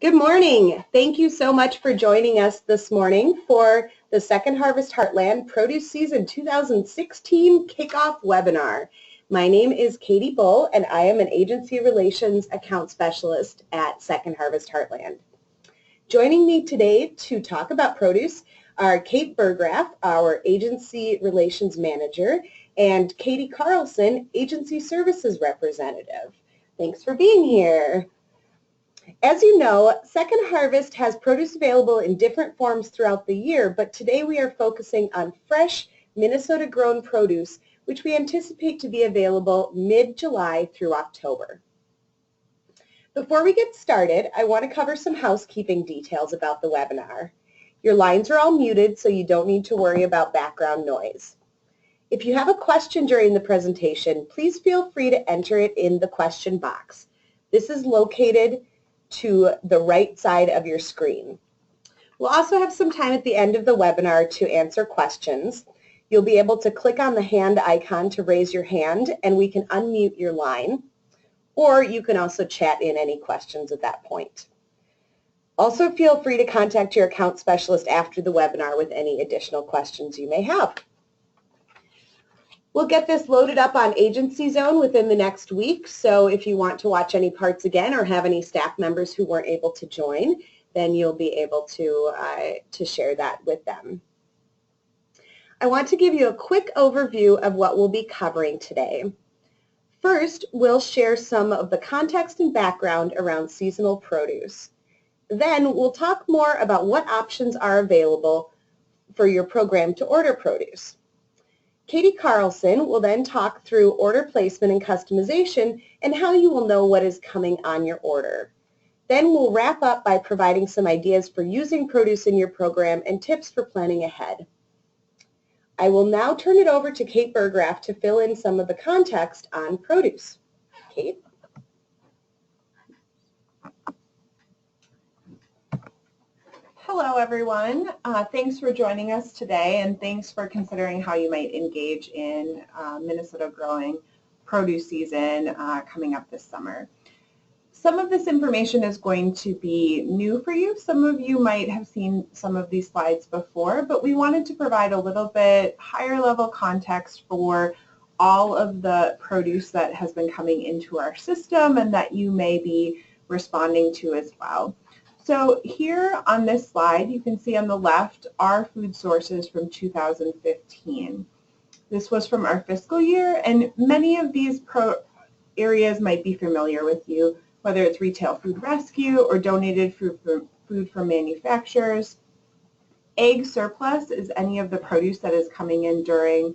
Good morning. Thank you so much for joining us this morning for the Second Harvest Heartland Produce Season 2016 Kickoff Webinar. My name is Katie Bull and I am an Agency Relations Account Specialist at Second Harvest Heartland. Joining me today to talk about produce are Kate Burgraff, our Agency Relations Manager, and Katie Carlson, Agency Services Representative. Thanks for being here. As you know, Second Harvest has produce available in different forms throughout the year, but today we are focusing on fresh Minnesota-grown produce, which we anticipate to be available mid-July through October. Before we get started, I want to cover some housekeeping details about the webinar. Your lines are all muted, so you don't need to worry about background noise. If you have a question during the presentation, please feel free to enter it in the question box. This is located to the right side of your screen. We'll also have some time at the end of the webinar to answer questions. You'll be able to click on the hand icon to raise your hand and we can unmute your line, or you can also chat in any questions at that point. Also feel free to contact your account specialist after the webinar with any additional questions you may have. We'll get this loaded up on Agency Zone within the next week, so if you want to watch any parts again or have any staff members who weren't able to join, then you'll be able to share that with them. I want to give you a quick overview of what we'll be covering today. First, we'll share some of the context and background around seasonal produce. Then we'll talk more about what options are available for your program to order produce. Katie Carlson will then talk through order placement and customization and how you will know what is coming on your order. Then we'll wrap up by providing some ideas for using produce in your program and tips for planning ahead. I will now turn it over to Kate Burgraff to fill in some of the context on produce. Kate? Hello, everyone. Thanks for joining us today, and thanks for considering how you might engage in Minnesota growing produce season coming up this summer. Some of this information is going to be new for you. Some of you might have seen some of these slides before, but we wanted to provide a little bit higher level context for all of the produce that has been coming into our system and that you may be responding to as well. So here on this slide, you can see on the left our food sources from 2015. This was from our fiscal year, and many of these areas might be familiar with you, whether it's Retail Food Rescue or donated food from manufacturers. Ag surplus is any of the produce that is coming in during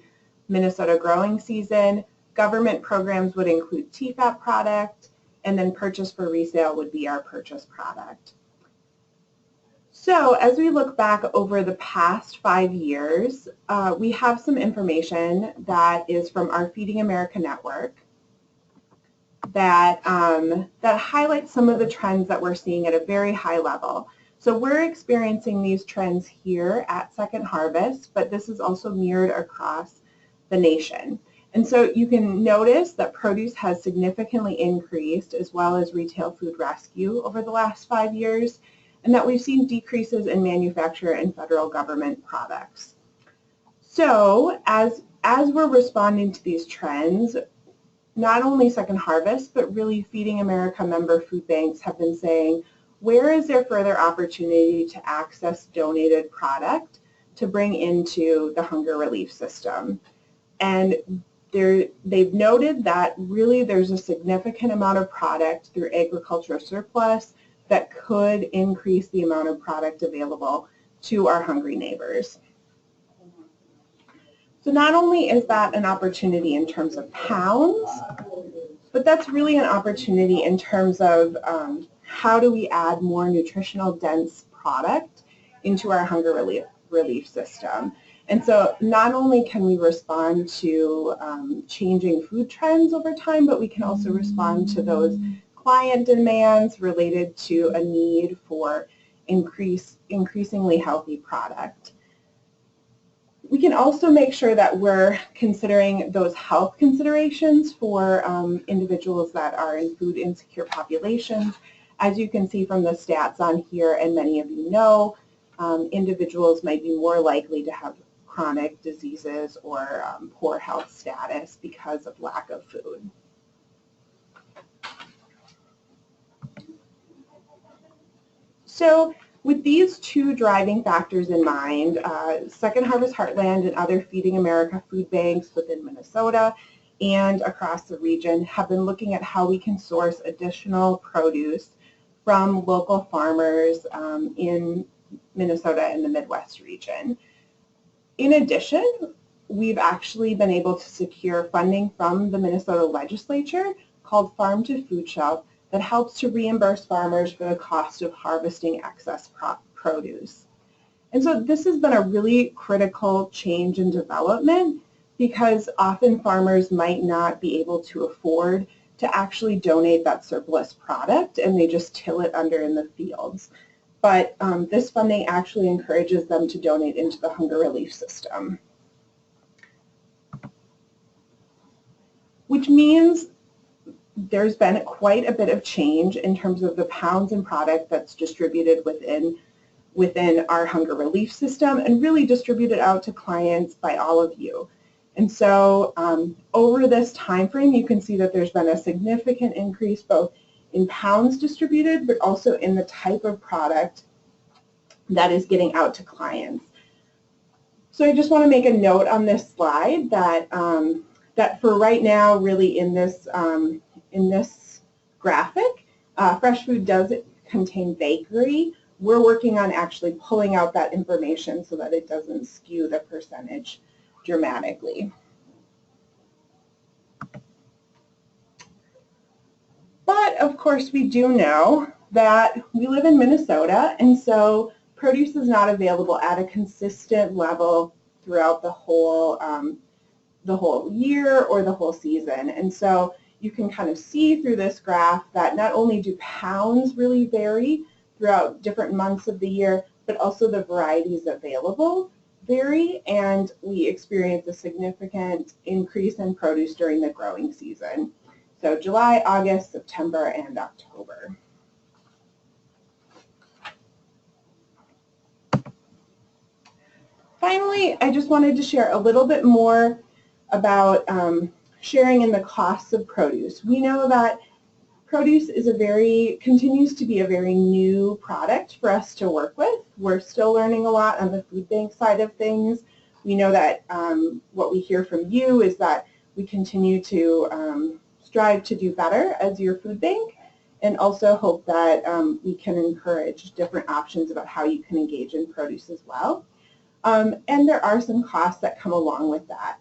Minnesota growing season. Government programs would include TFAP product, and then purchase for resale would be our purchase product. So as we look back over the past 5 years, we have some information that is from our Feeding America network that highlights some of the trends that we're seeing at a very high level. So we're experiencing these trends here at Second Harvest, but this is also mirrored across the nation. And so you can notice that produce has significantly increased, as well as Retail Food Rescue over the last 5 years, and that we've seen decreases in manufacturer and federal government products. So as we're responding to these trends, not only Second Harvest, but really Feeding America member food banks have been saying, where is there further opportunity to access donated product to bring into the hunger relief system? And they've noted that really there's a significant amount of product through agricultural surplus that could increase the amount of product available to our hungry neighbors. So not only is that an opportunity in terms of pounds, but that's really an opportunity in terms of how do we add more nutritional dense product into our hunger relief system. And so not only can we respond to changing food trends over time, but we can also respond to those client demands related to a need for increasingly healthy product. We can also make sure that we're considering those health considerations for individuals that are in food insecure populations, as you can see from the stats on here, and many of you know, individuals might be more likely to have chronic diseases or poor health status because of lack of food. So with these two driving factors in mind, Second Harvest Heartland and other Feeding America food banks within Minnesota and across the region have been looking at how we can source additional produce from local farmers in Minnesota and the Midwest region. In addition, we've actually been able to secure funding from the Minnesota legislature called Farm to Food Shelf that helps to reimburse farmers for the cost of harvesting excess produce. And so this has been a really critical change in development because often farmers might not be able to afford to actually donate that surplus product and they just till it under in the fields. But this funding actually encourages them to donate into the hunger relief system, which means there's been quite a bit of change in terms of the pounds and product that's distributed within our hunger relief system and really distributed out to clients by all of you. And so over this time frame, you can see that there's been a significant increase both in pounds distributed, but also in the type of product that is getting out to clients. So I just want to make a note on this slide that that for right now, really in this graphic, fresh food does contain bakery. We're working on actually pulling out that information so that it doesn't skew the percentage dramatically. But of course we do know that we live in Minnesota, and so produce is not available at a consistent level throughout the whole year or the whole season. And so you can kind of see through this graph that not only do pounds really vary throughout different months of the year, but also the varieties available vary, and we experience a significant increase in produce during the growing season. So July, August, September, and October. Finally, I just wanted to share a little bit more about sharing in the costs of produce. We know that produce is continues to be a very new product for us to work with. We're still learning a lot on the food bank side of things. We know that what we hear from you is that we continue to strive to do better as your food bank, and also hope that we can encourage different options about how you can engage in produce as well. And there are some costs that come along with that.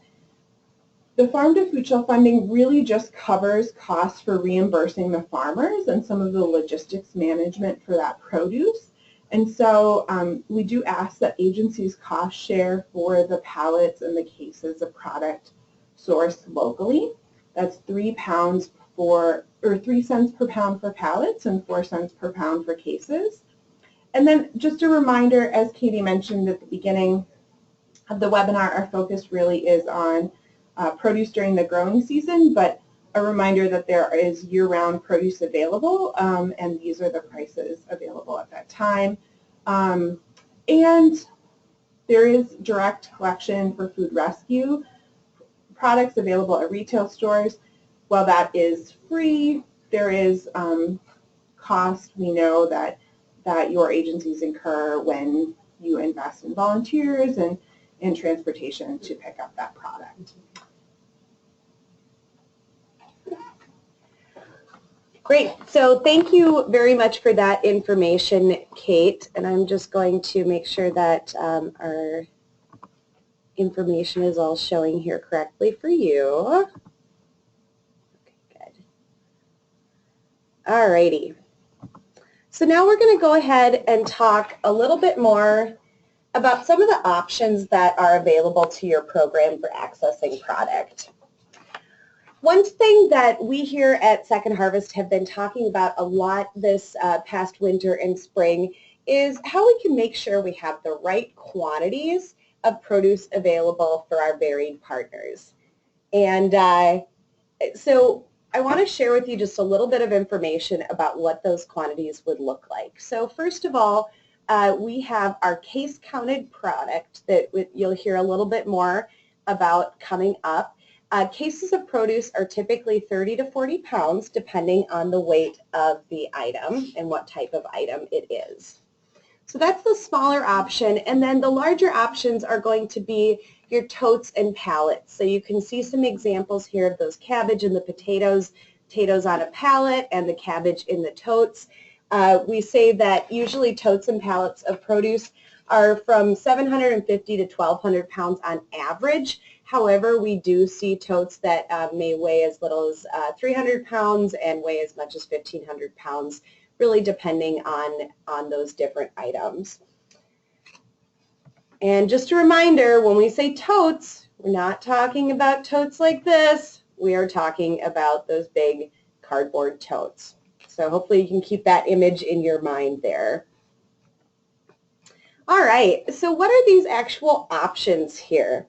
The Farm to Food Shelf funding really just covers costs for reimbursing the farmers and some of the logistics management for that produce. And so we do ask that agencies cost share for the pallets and the cases of product sourced locally. That's 3 cents per pound for pallets and 4 cents per pound for cases. And then just a reminder, as Katie mentioned at the beginning of the webinar, our focus really is on produce during the growing season, but a reminder that there is year-round produce available, and these are the prices available at that time. And there is direct collection for food rescue products available at retail stores. While that is free, there is cost. We know that your agencies incur when you invest in volunteers and transportation to pick up that product. Great. So thank you very much for that information, Kate. And I'm just going to make sure that our information is all showing here correctly for you. Okay, good. All righty. So now we're going to go ahead and talk a little bit more about some of the options that are available to your program for accessing product. One thing that we here at Second Harvest have been talking about a lot this past winter and spring is how we can make sure we have the right quantities of produce available for our varied partners. And so I want to share with you just a little bit of information about what those quantities would look like. So first of all, we have our case counted product that you'll hear a little bit more about coming up. Cases of produce are typically 30 to 40 pounds depending on the weight of the item and what type of item it is. So that's the smaller option, and then the larger options are going to be your totes and pallets. So you can see some examples here of those cabbage and the potatoes on a pallet and the cabbage in the totes. We say that usually totes and pallets of produce are from 750 to 1,200 pounds on average. However, we do see totes that may weigh as little as 300 pounds and weigh as much as 1,500 pounds, really depending on those different items. And just a reminder, when we say totes, we're not talking about totes like this. We are talking about those big cardboard totes. So hopefully you can keep that image in your mind there. All right, so what are these actual options here?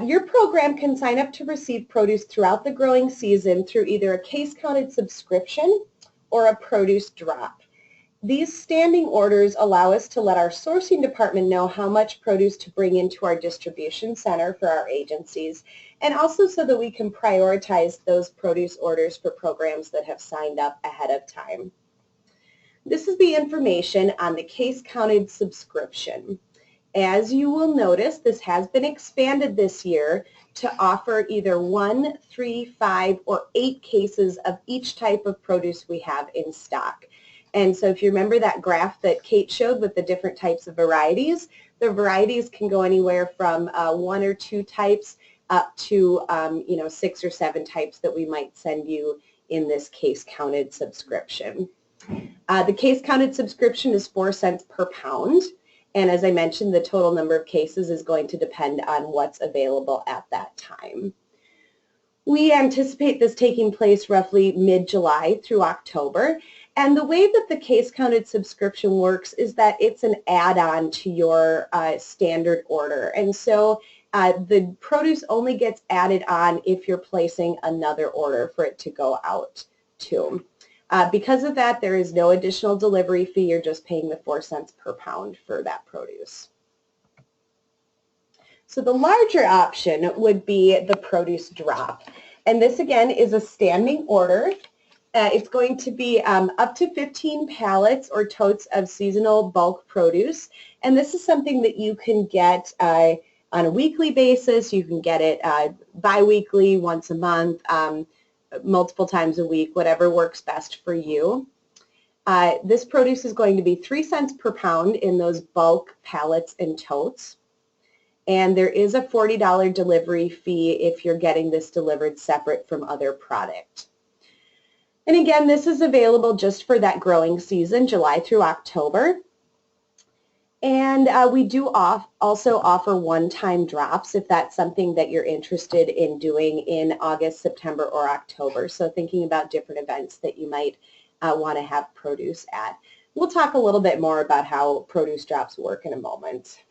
Your program can sign up to receive produce throughout the growing season through either a case-counted subscription or a produce drop. These standing orders allow us to let our sourcing department know how much produce to bring into our distribution center for our agencies, and also so that we can prioritize those produce orders for programs that have signed up ahead of time. This is the information on the case-counted subscription. As you will notice, this has been expanded this year to offer either 1, 3, 5, or 8 cases of each type of produce we have in stock. And so if you remember that graph that Kate showed with the different types of varieties, the varieties can go anywhere from 1 or 2 types up to 6 or 7 types that we might send you in this case-counted subscription. The case-counted subscription is 4 cents per pound. And as I mentioned, the total number of cases is going to depend on what's available at that time. We anticipate this taking place roughly mid-July through October. And the way that the case-counted subscription works is that it's an add-on to your standard order. And so the produce only gets added on if you're placing another order for it to go out to. Because of that, there is no additional delivery fee. You're just paying the 4 cents per pound for that produce. So the larger option would be the produce drop. And this, again, is a standing order. It's going to be up to 15 pallets or totes of seasonal bulk produce. And this is something that you can get on a weekly basis. You can get it bi-weekly, once a month, multiple times a week, whatever works best for you. This produce is going to be 3 cents per pound in those bulk pallets and totes. And there is a $40 delivery fee if you're getting this delivered separate from other product. And again, this is available just for that growing season, July through October. And we do also offer one-time drops if that's something that you're interested in doing in August, September, or October. So thinking about different events that you might want to have produce at. We'll talk a little bit more about how produce drops work in a moment.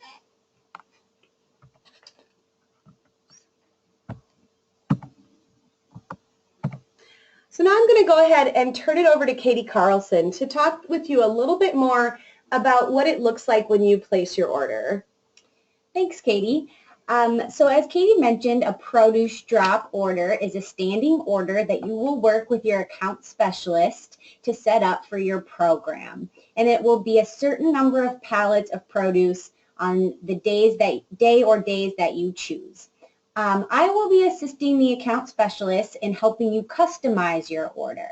So now I'm going to go ahead and turn it over to Katie Carlson to talk with you a little bit more about what it looks like when you place your order. Thanks, Katie. So as Katie mentioned, a produce drop order is a standing order that you will work with your account specialist to set up for your program. And it will be a certain number of pallets of produce on the days that you choose. I will be assisting the account specialist in helping you customize your order.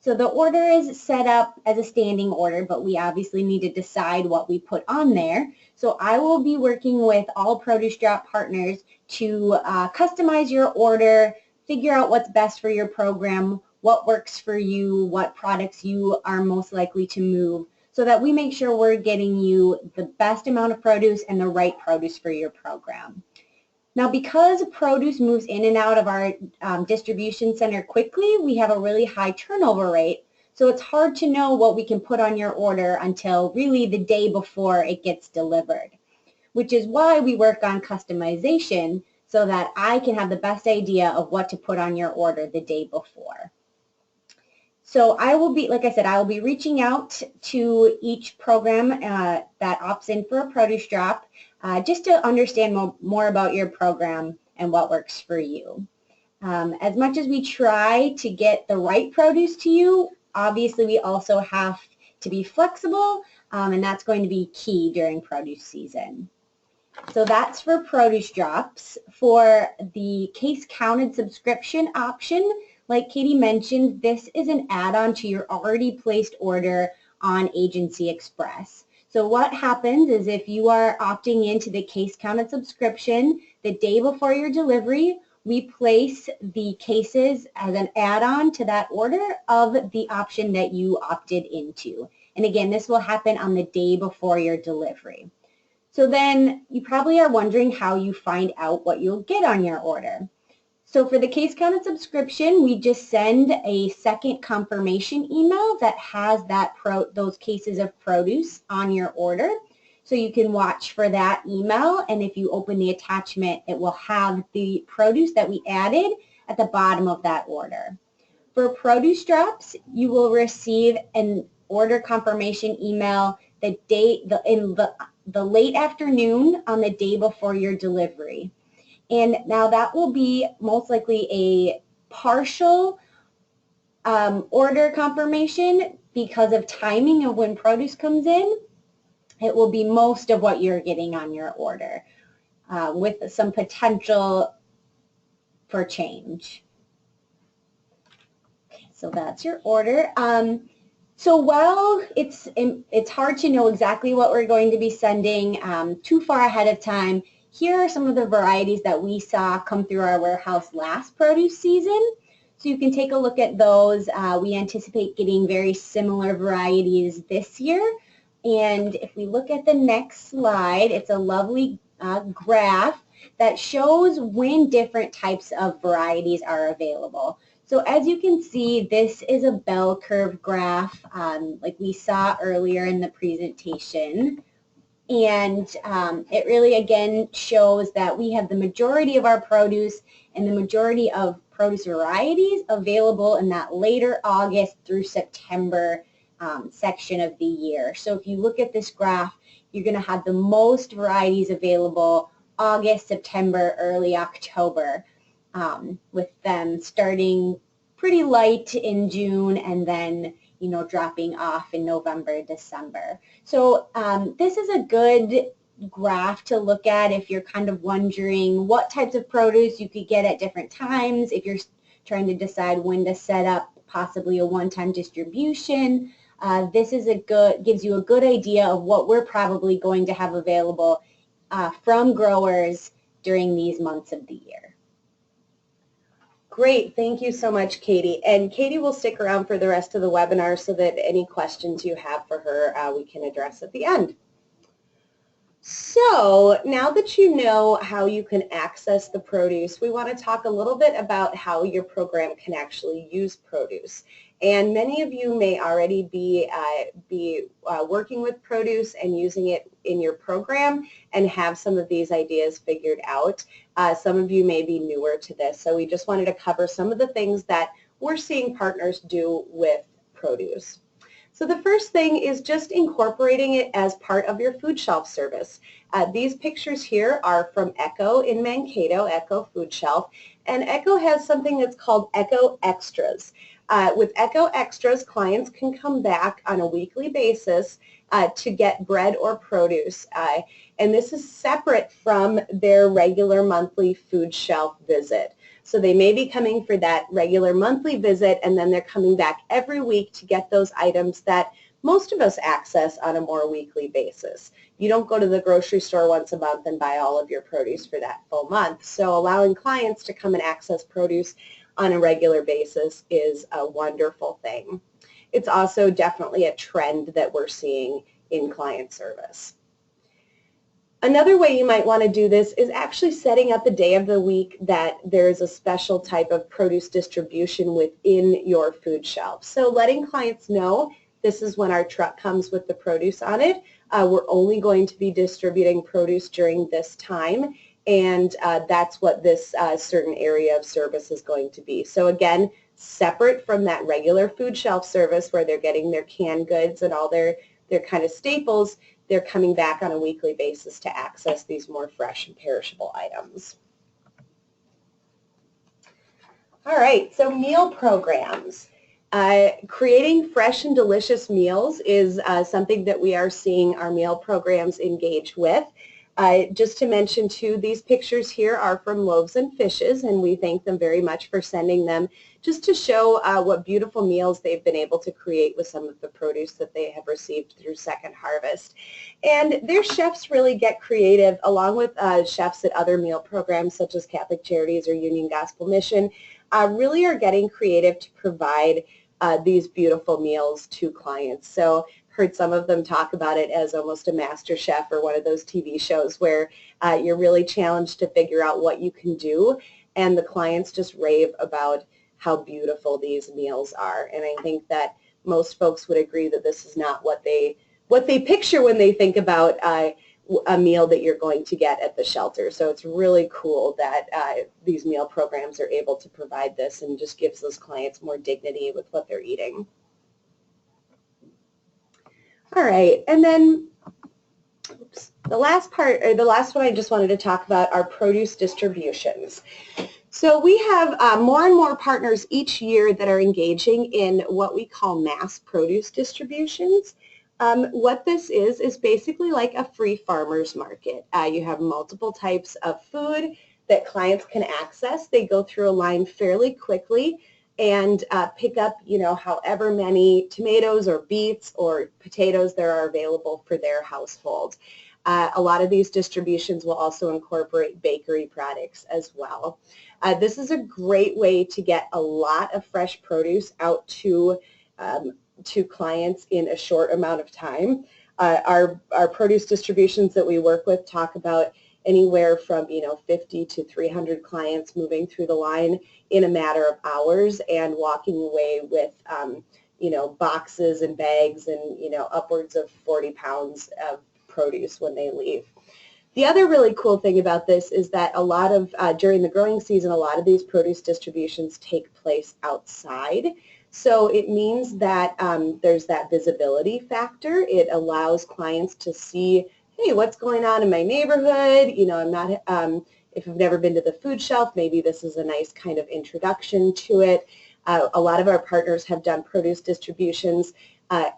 So the order is set up as a standing order, but we obviously need to decide what we put on there. So I will be working with all Produce Drop partners to customize your order, figure out what's best for your program, what works for you, what products you are most likely to move, so that we make sure we're getting you the best amount of produce and the right produce for your program. Now, because produce moves in and out of our distribution center quickly, we have a really high turnover rate. So it's hard to know what we can put on your order until really the day before it gets delivered, which is why we work on customization so that I can have the best idea of what to put on your order the day before. So I will be, like I said, I will be reaching out to each program that opts in for a produce drop just to understand more about your program and what works for you. As much as we try to get the right produce to you, obviously we also have to be flexible, and that's going to be key during produce season. So that's for produce drops. For the case counted subscription option, like Katie mentioned, this is an add-on to your already placed order on Agency Express. So what happens is if you are opting into the case counted subscription, the day before your delivery, we place the cases as an add-on to that order of the option that you opted into. And again, this will happen on the day before your delivery. So then you probably are wondering how you find out what you'll get on your order. So for the case counted subscription, we just send a second confirmation email that has those cases of produce on your order. So you can watch for that email, and if you open the attachment, it will have the produce that we added at the bottom of that order. For produce drops, you will receive an order confirmation email in the late afternoon on the day before your delivery. And now that will be most likely a partial order confirmation because of timing of when produce comes in. It will be most of what you're getting on your order with some potential for change. Okay, so that's your order. So while it's hard to know exactly what we're going to be sending too far ahead of time, here are some of the varieties that we saw come through our warehouse last produce season. So you can take a look at those. We anticipate getting very similar varieties this year. And if we look at the next slide, it's a lovely graph that shows when different types of varieties are available. So as you can see, this is a bell curve graph like we saw earlier in the presentation. And it really, again, shows that we have the majority of our produce and the majority of produce varieties available in that later August through September section of the year. So if you look at this graph, you're going to have the most varieties available August, September, early October, with them starting pretty light in June and then dropping off in November, December. So this is a good graph to look at if you're kind of wondering what types of produce you could get at different times, if you're trying to decide when to set up possibly a one-time distribution. This is gives you a good idea of what we're probably going to have available from growers during these months of the year. Great. Thank you so much, Katie. And Katie will stick around for the rest of the webinar so that any questions you have for her we can address at the end. So now that you know how you can access the produce, we want to talk a little bit about how your program can actually use produce. And many of you may already be working with produce and using it in your program and have some of these ideas figured out. Some of you may be newer to this, so we just wanted to cover some of the things that we're seeing partners do with produce. So the first thing is just incorporating it as part of your food shelf service. These pictures here are from Echo in Mankato, Echo Food Shelf, and Echo has something that's called Echo Extras. With Echo Extras, clients can come back on a weekly basis to get bread or produce, and this is separate from their regular monthly food shelf visit. So they may be coming for that regular monthly visit, and then they're coming back every week to get those items that most of us access on a more weekly basis. You don't go to the grocery store once a month and buy all of your produce for that full month. So allowing clients to come and access produce on a regular basis is a wonderful thing. It's also definitely a trend that we're seeing in client service. Another way you might want to do this is actually setting up a day of the week that there's a special type of produce distribution within your food shelf. So letting clients know this is when our truck comes with the produce on it. We're only going to be distributing produce during this time, and that's what this certain area of service is going to be. So again, separate from that regular food shelf service where they're getting their canned goods and all their kind of staples, they're coming back on a weekly basis to access these more fresh and perishable items. All right, so meal programs. Creating fresh and delicious meals is something that we are seeing our meal programs engage with. Just to mention too, these pictures here are from Loaves and Fishes, and we thank them very much for sending them just to show what beautiful meals they've been able to create with some of the produce that they have received through Second Harvest. And their chefs really get creative, along with chefs at other meal programs such as Catholic Charities or Union Gospel Mission, really are getting creative to provide these beautiful meals to clients. So heard some of them talk about it as almost a master chef or one of those TV shows where you're really challenged to figure out what you can do, and the clients just rave about how beautiful these meals are. And I think that most folks would agree that this is not what they picture when they think about a meal that you're going to get at the shelter. So it's really cool that these meal programs are able to provide this and just gives those clients more dignity with what they're eating. All right, and then the last part, or the last one I just wanted to talk about are produce distributions. So we have more and more partners each year that are engaging in what we call mass produce distributions. What this is basically like a free farmer's market. You have multiple types of food that clients can access. They go through a line fairly quickly and pick up, however many tomatoes or beets or potatoes there are available for their household. A lot of these distributions will also incorporate bakery products as well. This is a great way to get a lot of fresh produce out to clients in a short amount of time. Our produce distributions that we work with talk about anywhere from 50 to 300 clients moving through the line in a matter of hours and walking away with boxes and bags and upwards of 40 pounds of produce when they leave. The other really cool thing about this is that a lot of during the growing season, a lot of these produce distributions take place outside. So it means that there's that visibility factor. It allows clients to see, hey, what's going on in my neighborhood? I'm not, if I've never been to the food shelf, maybe this is a nice kind of introduction to it. A lot of our partners have done produce distributions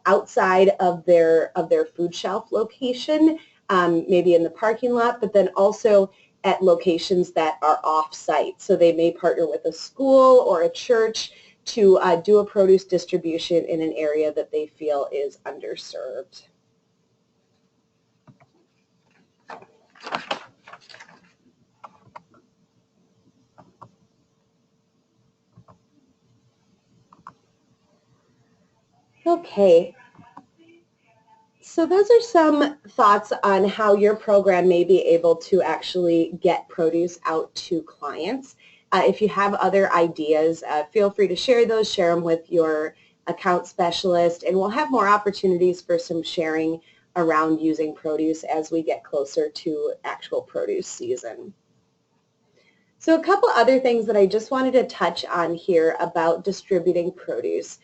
outside of their food shelf location, maybe in the parking lot, but then also at locations that are off-site. So they may partner with a school or a church to do a produce distribution in an area that they feel is underserved. Okay, so those are some thoughts on how your program may be able to actually get produce out to clients. If you have other ideas, feel free to share those, share them with your account specialist, and we'll have more opportunities for some sharing around using produce as we get closer to actual produce season. So a couple other things that I just wanted to touch on here about distributing produce.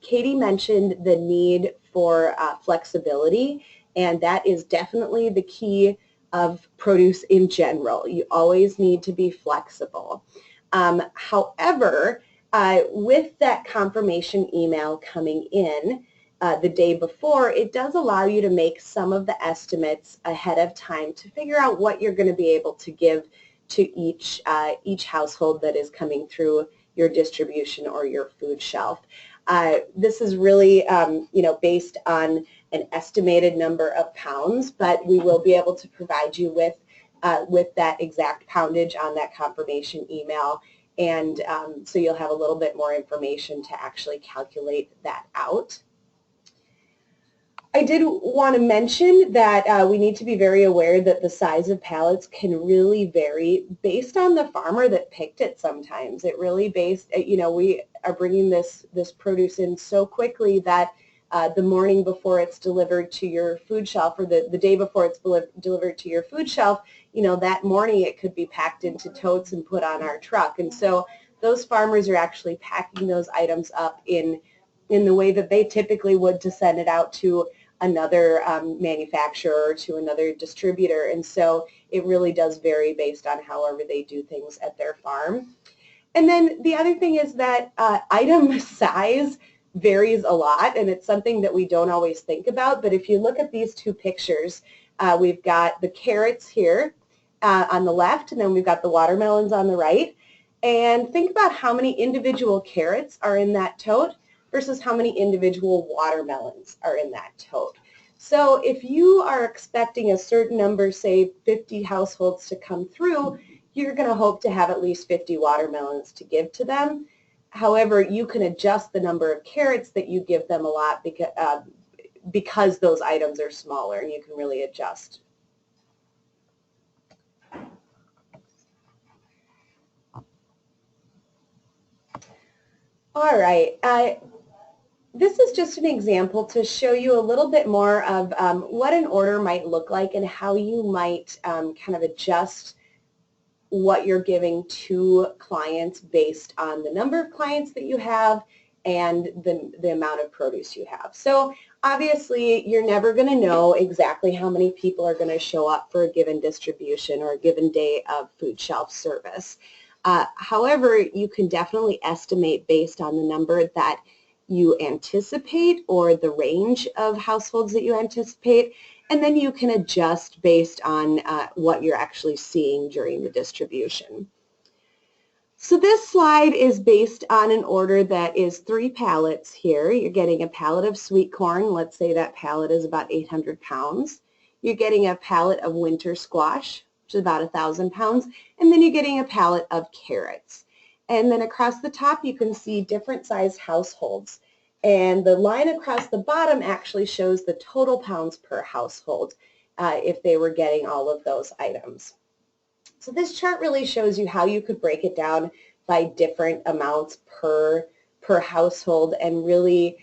Katie mentioned the need for flexibility, and that is definitely the key of produce in general. You always need to be flexible. However, with that confirmation email coming in the day before, it does allow you to make some of the estimates ahead of time to figure out what you're going to be able to give to each household that is coming through your distribution or your food shelf. This is really, based on an estimated number of pounds, but we will be able to provide you with that exact poundage on that confirmation email, and so you'll have a little bit more information to actually calculate that out. I did want to mention that we need to be very aware that the size of pallets can really vary based on the farmer that picked it sometimes. It really we are bringing this produce in so quickly that the morning before it's delivered to your food shelf, or the day before it's delivered to your food shelf, you know, that morning it could be packed into totes and put on our truck. And so those farmers are actually packing those items up in the way that they typically would to send it out to another manufacturer or to another distributor. And so it really does vary based on however they do things at their farm. And then the other thing is that item size varies a lot, and it's something that we don't always think about. But if you look at these two pictures, we've got the carrots here on the left, and then we've got the watermelons on the right. And think about how many individual carrots are in that tote versus how many individual watermelons are in that tote. So if you are expecting a certain number, say 50 households to come through, you're going to hope to have at least 50 watermelons to give to them. However, you can adjust the number of carrots that you give them a lot because those items are smaller, and you can really adjust. All right. This is just an example to show you a little bit more of what an order might look like and how you might kind of adjust what you're giving to clients based on the number of clients that you have and the amount of produce you have. So obviously you're never going to know exactly how many people are going to show up for a given distribution or a given day of food shelf service. However, you can definitely estimate based on the number that you anticipate or the range of households that you anticipate, and then you can adjust based on what you're actually seeing during the distribution. So this slide is based on an order that is 3 pallets here. You're getting a pallet of sweet corn. Let's say that pallet is about 800 pounds. You're getting a pallet of winter squash, which is about 1,000 pounds, and then you're getting a pallet of carrots. And then across the top you can see different sized households. And the line across the bottom actually shows the total pounds per household if they were getting all of those items. So this chart really shows you how you could break it down by different amounts per household and really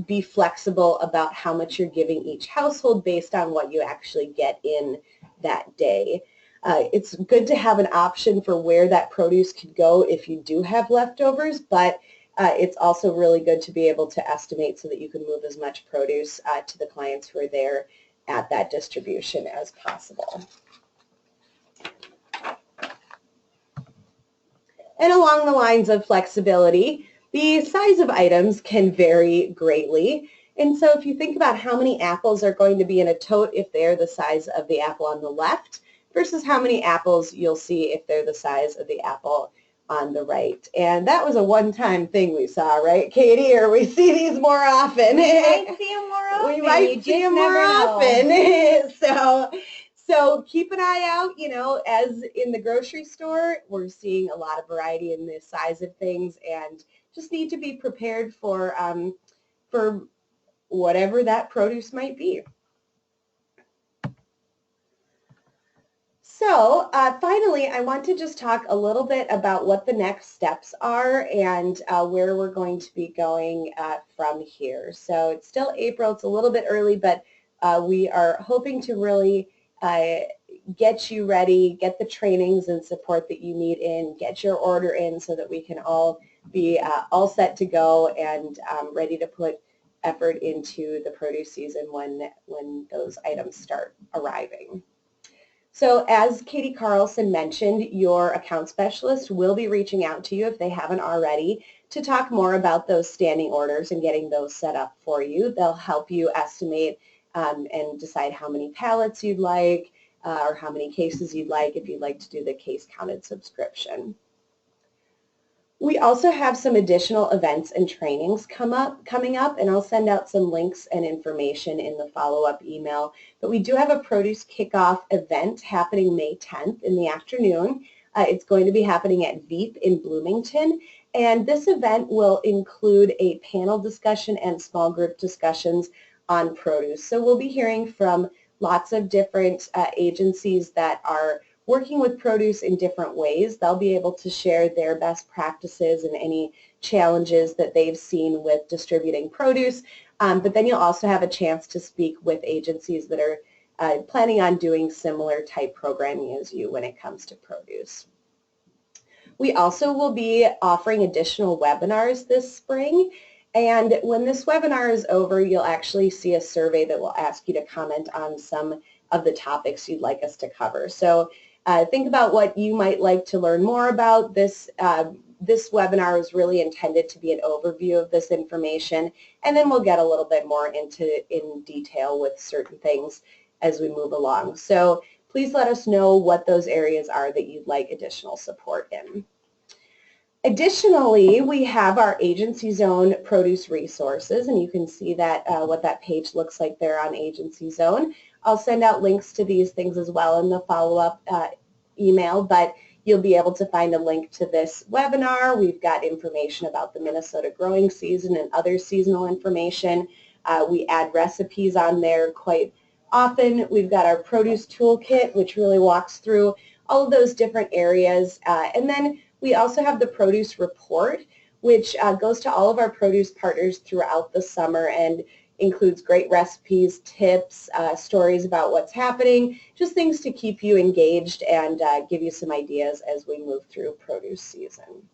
be flexible about how much you're giving each household based on what you actually get in that day. It's good to have an option for where that produce could go if you do have leftovers, but it's also really good to be able to estimate so that you can move as much produce to the clients who are there at that distribution as possible. And along the lines of flexibility, the size of items can vary greatly. And so if you think about how many apples are going to be in a tote if they're the size of the apple on the left versus how many apples you'll see if they're the size of the apple on the right. And that was a one-time thing we saw, right, Katie? Or we see these more often. We might see them more often. We might see them more often. So keep an eye out, you know, as in the grocery store, we're seeing a lot of variety in the size of things, and just need to be prepared for whatever that produce might be. So finally, I want to just talk a little bit about what the next steps are and where we're going to be going from here. So it's still April, it's a little bit early, but we are hoping to really get you ready, get the trainings and support that you need in, get your order in so that we can all be all set to go and ready to put effort into the produce season when those items start arriving. So as Katie Carlson mentioned, your account specialist will be reaching out to you if they haven't already to talk more about those standing orders and getting those set up for you. They'll help you estimate and decide how many pallets you'd like or how many cases you'd like if you'd like to do the case counted subscription. We also have some additional events and trainings coming up, and I'll send out some links and information in the follow-up email. But we do have a produce kickoff event happening May 10th in the afternoon. It's going to be happening at Veep in Bloomington, and this event will include a panel discussion and small group discussions on produce. So we'll be hearing from lots of different agencies that are working with produce in different ways. They'll be able to share their best practices and any challenges that they've seen with distributing produce. But then you'll also have a chance to speak with agencies that are planning on doing similar type programming as you when it comes to produce. We also will be offering additional webinars this spring, and when this webinar is over, you'll actually see a survey that will ask you to comment on some of the topics you'd like us to cover. So think about what you might like to learn more about. This webinar is really intended to be an overview of this information, and then we'll get a little bit more in detail with certain things as we move along. So please let us know what those areas are that you'd like additional support in. Additionally, we have our Agency Zone produce resources, and you can see that what that page looks like there on Agency Zone. I'll send out links to these things as well in the follow-up email, but you'll be able to find a link to this webinar. We've got information about the Minnesota growing season and other seasonal information. We add recipes on there quite often. We've got our produce toolkit, which really walks through all of those different areas. And then we also have the produce report, which goes to all of our produce partners throughout the summer and includes great recipes, tips, stories about what's happening, just things to keep you engaged and give you some ideas as we move through produce season.